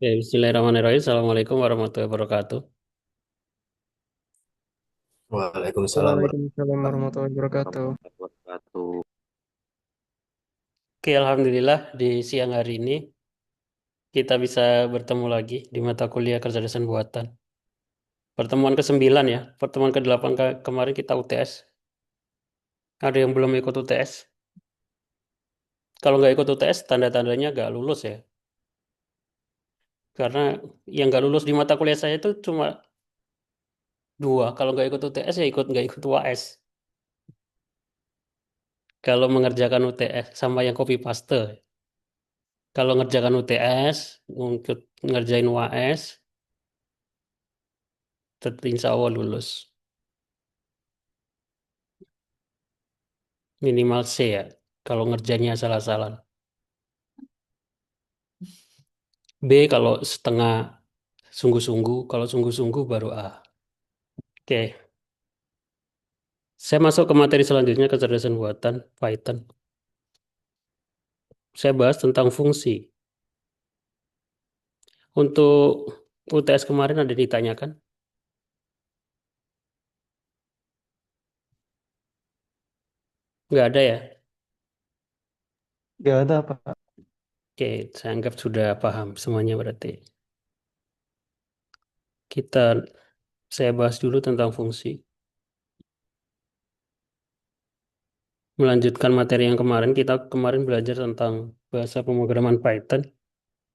Ya, Bismillahirrahmanirrahim. Assalamualaikum warahmatullahi wabarakatuh. Waalaikumsalam Waalaikumsalam warahmatullahi wabarakatuh. warahmatullahi wabarakatuh. Oke, Alhamdulillah di siang hari ini kita bisa bertemu lagi di mata kuliah kecerdasan buatan. Pertemuan ke-9 ya. Pertemuan ke-8 kemarin kita UTS. Ada yang belum ikut UTS. Kalau nggak ikut UTS, tanda-tandanya nggak lulus ya. Karena yang nggak lulus di mata kuliah saya itu cuma dua. Kalau nggak ikut UTS ya nggak ikut UAS. Kalau mengerjakan UTS sama yang copy paste. Kalau ngerjakan UTS, ngerjain UAS, tetap insya Allah lulus. Minimal C ya. Kalau ngerjainnya salah-salah. B kalau setengah sungguh-sungguh. Kalau sungguh-sungguh baru A. Oke. Saya masuk ke materi selanjutnya, kecerdasan buatan, Python. Saya bahas tentang fungsi. Untuk UTS kemarin ada ditanyakan? Nggak ada ya? Gak ada Pak. Oke, saya anggap sudah paham semuanya berarti. Kita, saya bahas dulu tentang fungsi. Melanjutkan materi yang kemarin, kita kemarin belajar tentang bahasa pemrograman Python,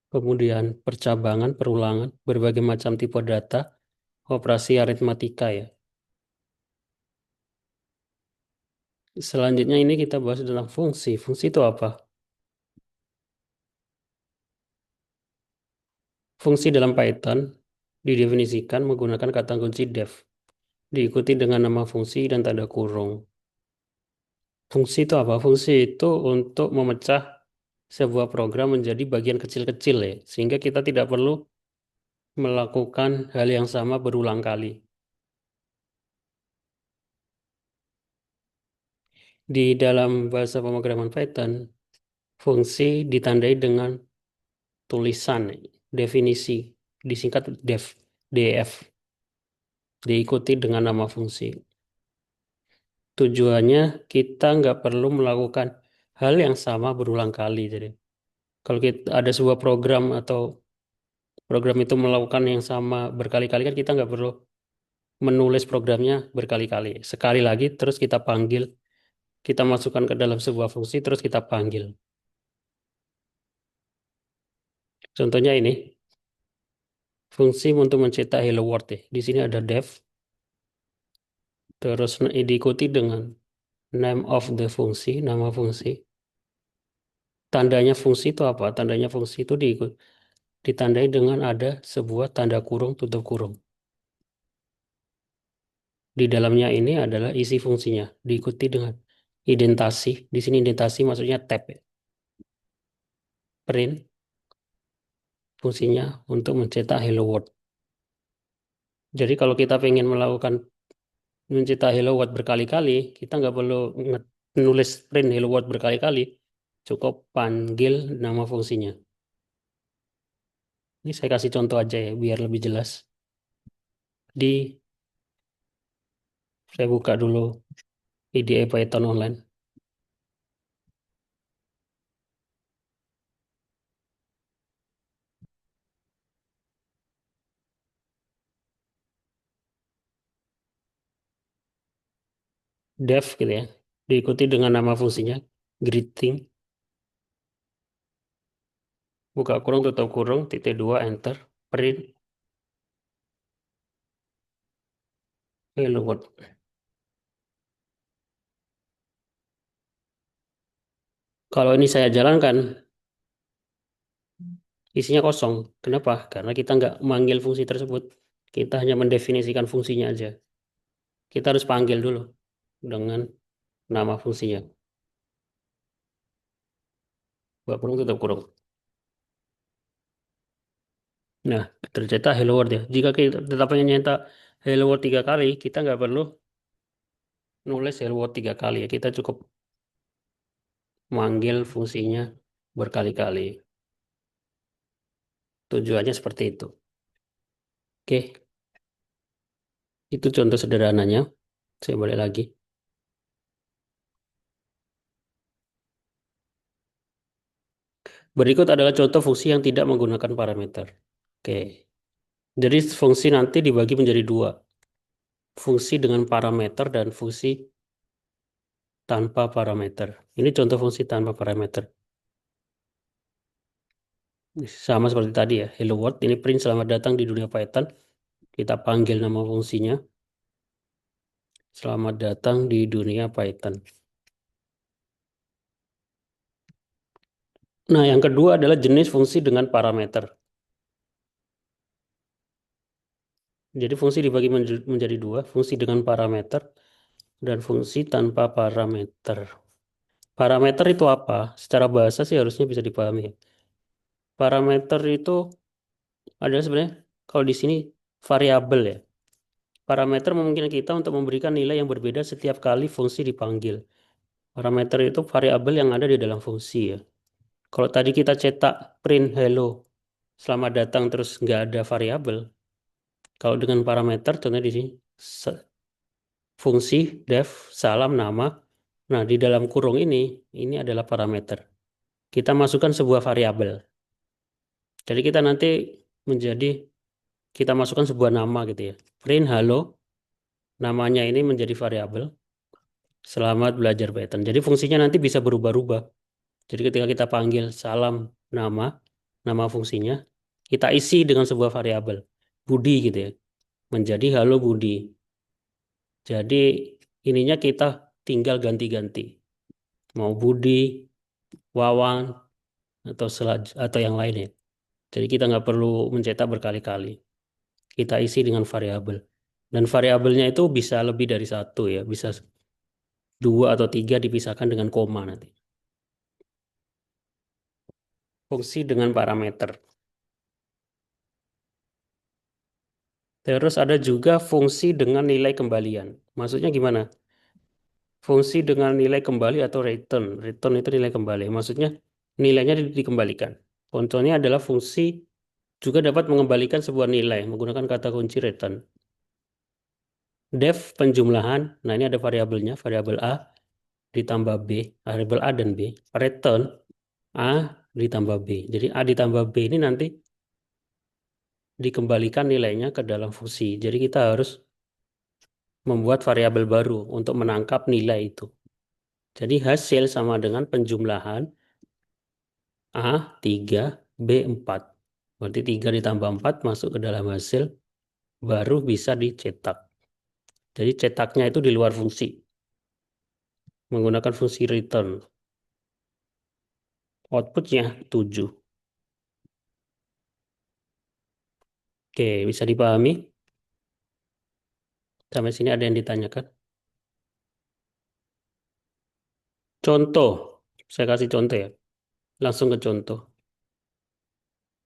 kemudian percabangan, perulangan, berbagai macam tipe data, operasi aritmatika ya. Selanjutnya ini kita bahas tentang fungsi. Fungsi itu apa? Fungsi dalam Python didefinisikan menggunakan kata kunci def, diikuti dengan nama fungsi dan tanda kurung. Fungsi itu apa? Fungsi itu untuk memecah sebuah program menjadi bagian kecil-kecil ya, sehingga kita tidak perlu melakukan hal yang sama berulang kali. Di dalam bahasa pemrograman Python, fungsi ditandai dengan tulisan, definisi, disingkat def, df, diikuti dengan nama fungsi. Tujuannya kita nggak perlu melakukan hal yang sama berulang kali. Jadi, kalau kita ada sebuah program atau program itu melakukan yang sama berkali-kali kan kita nggak perlu menulis programnya berkali-kali. Sekali lagi terus kita panggil, kita masukkan ke dalam sebuah fungsi terus kita panggil. Contohnya ini, fungsi untuk mencetak hello world ya. Di sini ada def, terus diikuti dengan name of the fungsi, nama fungsi. Tandanya fungsi itu apa? Tandanya fungsi itu ditandai dengan ada sebuah tanda kurung tutup kurung. Di dalamnya ini adalah isi fungsinya, diikuti dengan indentasi. Di sini indentasi maksudnya tab, ya. Print fungsinya untuk mencetak hello world. Jadi kalau kita ingin melakukan mencetak hello world berkali-kali, kita nggak perlu menulis print hello world berkali-kali, cukup panggil nama fungsinya. Ini saya kasih contoh aja ya, biar lebih jelas. Di Saya buka dulu IDE Python online. Def gitu ya. Diikuti dengan nama fungsinya, greeting, buka kurung tutup kurung, titik dua, enter, print, hello world. Kalau ini saya jalankan, isinya kosong. Kenapa? Karena kita nggak manggil fungsi tersebut. Kita hanya mendefinisikan fungsinya aja. Kita harus panggil dulu dengan nama fungsinya. Buka kurung tutup kurung. Nah, tercetak hello world ya. Jika kita tetap pengen nyetak hello world 3 kali, kita nggak perlu nulis hello world 3 kali ya. Kita cukup manggil fungsinya berkali-kali. Tujuannya seperti itu. Oke, itu contoh sederhananya. Saya balik lagi. Berikut adalah contoh fungsi yang tidak menggunakan parameter. Oke, jadi fungsi nanti dibagi menjadi dua. Fungsi dengan parameter dan fungsi tanpa parameter. Ini contoh fungsi tanpa parameter. Sama seperti tadi ya, hello world. Ini print selamat datang di dunia Python. Kita panggil nama fungsinya. Selamat datang di dunia Python. Nah, yang kedua adalah jenis fungsi dengan parameter. Jadi fungsi dibagi menjadi dua, fungsi dengan parameter dan fungsi tanpa parameter. Parameter itu apa? Secara bahasa sih harusnya bisa dipahami, ya. Parameter itu adalah sebenarnya kalau di sini variabel ya. Parameter memungkinkan kita untuk memberikan nilai yang berbeda setiap kali fungsi dipanggil. Parameter itu variabel yang ada di dalam fungsi ya. Kalau tadi kita cetak print hello, selamat datang terus nggak ada variabel. Kalau dengan parameter, contohnya di sini fungsi def salam nama. Nah, di dalam kurung ini adalah parameter. Kita masukkan sebuah variabel. Jadi kita nanti menjadi kita masukkan sebuah nama gitu ya. Print halo, namanya ini menjadi variabel. Selamat belajar Python. Jadi fungsinya nanti bisa berubah-ubah. Jadi ketika kita panggil salam nama, nama fungsinya, kita isi dengan sebuah variabel. Budi gitu ya. Menjadi halo Budi. Jadi ininya kita tinggal ganti-ganti. Mau Budi, Wawan, atau yang lainnya. Jadi kita nggak perlu mencetak berkali-kali. Kita isi dengan variabel. Dan variabelnya itu bisa lebih dari satu ya. Bisa dua atau tiga dipisahkan dengan koma nanti. Fungsi dengan parameter. Terus ada juga fungsi dengan nilai kembalian. Maksudnya gimana? Fungsi dengan nilai kembali atau return. Return itu nilai kembali. Maksudnya nilainya dikembalikan. Contohnya adalah fungsi juga dapat mengembalikan sebuah nilai menggunakan kata kunci return. Def penjumlahan. Nah, ini ada variabelnya, variabel A ditambah B, variabel A dan B. Return A ditambah B. Jadi A ditambah B ini nanti dikembalikan nilainya ke dalam fungsi. Jadi kita harus membuat variabel baru untuk menangkap nilai itu. Jadi hasil sama dengan penjumlahan A 3, B 4. Berarti 3 ditambah 4 masuk ke dalam hasil, baru bisa dicetak. Jadi cetaknya itu di luar fungsi, menggunakan fungsi return. Outputnya 7. Oke, bisa dipahami? Sampai sini ada yang ditanyakan? Contoh, saya kasih contoh ya. Langsung ke contoh.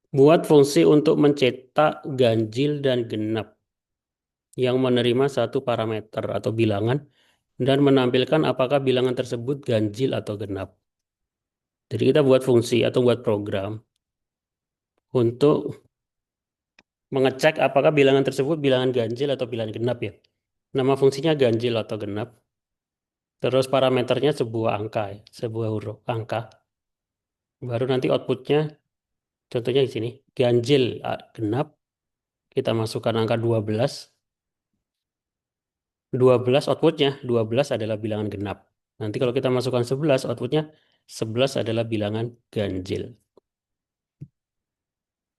Buat fungsi untuk mencetak ganjil dan genap yang menerima satu parameter atau bilangan dan menampilkan apakah bilangan tersebut ganjil atau genap. Jadi kita buat fungsi atau buat program untuk mengecek apakah bilangan tersebut bilangan ganjil atau bilangan genap ya. Nama fungsinya ganjil atau genap. Terus parameternya sebuah angka, ya, sebuah huruf angka. Baru nanti outputnya, contohnya di sini, ganjil genap. Kita masukkan angka 12. 12 outputnya, 12 adalah bilangan genap. Nanti kalau kita masukkan 11, outputnya 11 adalah bilangan ganjil.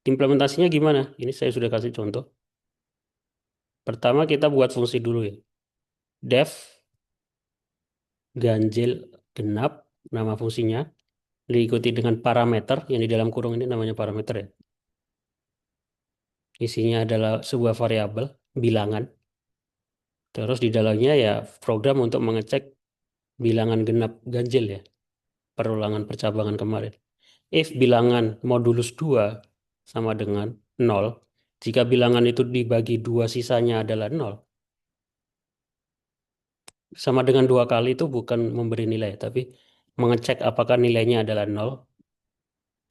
Implementasinya gimana? Ini saya sudah kasih contoh. Pertama kita buat fungsi dulu ya. Def ganjil genap, nama fungsinya, diikuti dengan parameter, yang di dalam kurung ini namanya parameter ya. Isinya adalah sebuah variabel, bilangan. Terus di dalamnya ya program untuk mengecek bilangan genap ganjil ya, perulangan percabangan kemarin. If bilangan modulus 2 sama dengan 0, jika bilangan itu dibagi 2 sisanya adalah 0, sama dengan 2 kali itu bukan memberi nilai, tapi mengecek apakah nilainya adalah 0,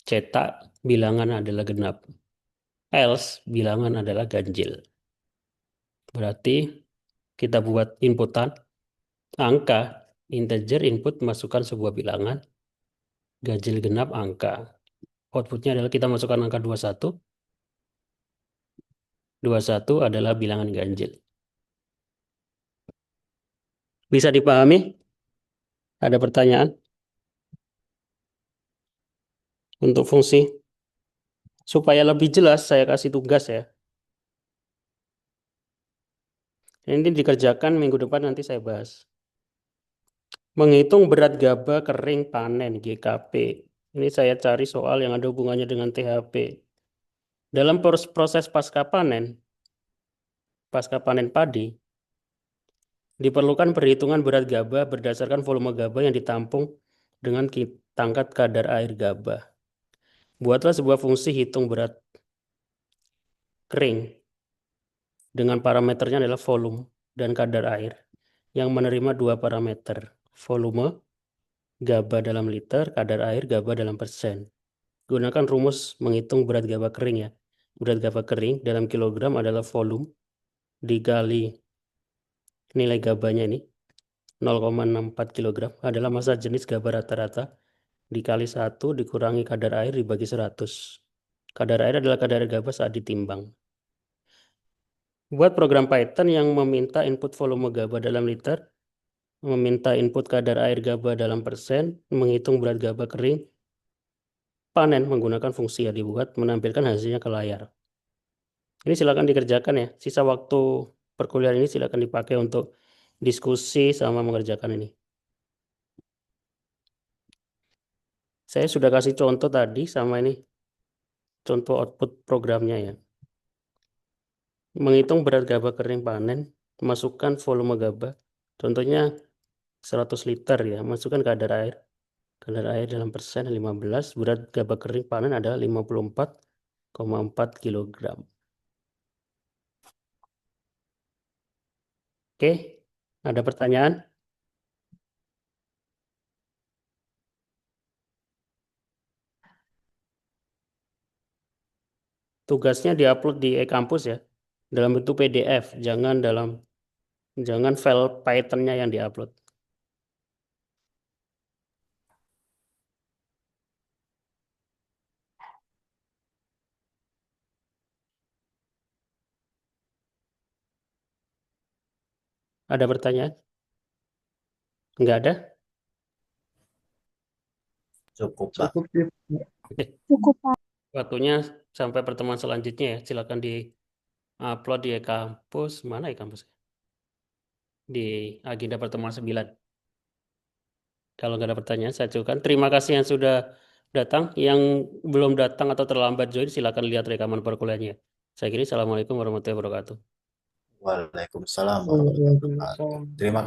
cetak bilangan adalah genap. else bilangan adalah ganjil. Berarti kita buat inputan angka integer input masukkan sebuah bilangan ganjil genap angka. Outputnya adalah kita masukkan angka 21. 21 adalah bilangan ganjil. Bisa dipahami? Ada pertanyaan untuk fungsi? Supaya lebih jelas, saya kasih tugas ya. Ini dikerjakan minggu depan nanti saya bahas. Menghitung berat gaba kering panen GKP. Ini saya cari soal yang ada hubungannya dengan THP. Dalam proses pasca panen padi, diperlukan perhitungan berat gaba berdasarkan volume gaba yang ditampung dengan tangkat kadar air gaba. Buatlah sebuah fungsi hitung berat kering dengan parameternya adalah volume dan kadar air yang menerima dua parameter, volume gaba dalam liter, kadar air gaba dalam persen. Gunakan rumus menghitung berat gaba kering ya. Berat gaba kering dalam kilogram adalah volume dikali nilai gabanya ini 0,64 kg adalah massa jenis gaba rata-rata dikali 1 dikurangi kadar air dibagi 100. Kadar air adalah kadar air gaba saat ditimbang. Buat program Python yang meminta input volume gaba dalam liter, meminta input kadar air gaba dalam persen, menghitung berat gaba kering, panen menggunakan fungsi yang dibuat, menampilkan hasilnya ke layar. Ini silakan dikerjakan ya. Sisa waktu perkuliahan ini silakan dipakai untuk diskusi sama mengerjakan ini. Saya sudah kasih contoh tadi sama ini. Contoh output programnya ya. Menghitung berat gaba kering panen, masukkan volume gaba. Contohnya 100 liter ya, masukkan kadar air. Kadar air dalam persen 15, berat gaba kering panen adalah 54,4 kg. Oke, ada pertanyaan? Tugasnya diupload di e-kampus ya, dalam bentuk PDF, jangan file Python-nya yang diupload. Ada pertanyaan? Enggak ada? Cukup, Pak. Cukup sih. Oke. Cukup, Pak. Waktunya sampai pertemuan selanjutnya ya. Silakan di-upload di e-kampus. Mana e-kampus? Di agenda pertemuan 9. Kalau nggak ada pertanyaan, saya cukupkan. Terima kasih yang sudah datang. Yang belum datang atau terlambat join, silakan lihat rekaman perkuliahannya. Saya kira Assalamualaikum warahmatullahi wabarakatuh. Waalaikumsalam warahmatullahi wabarakatuh. Terima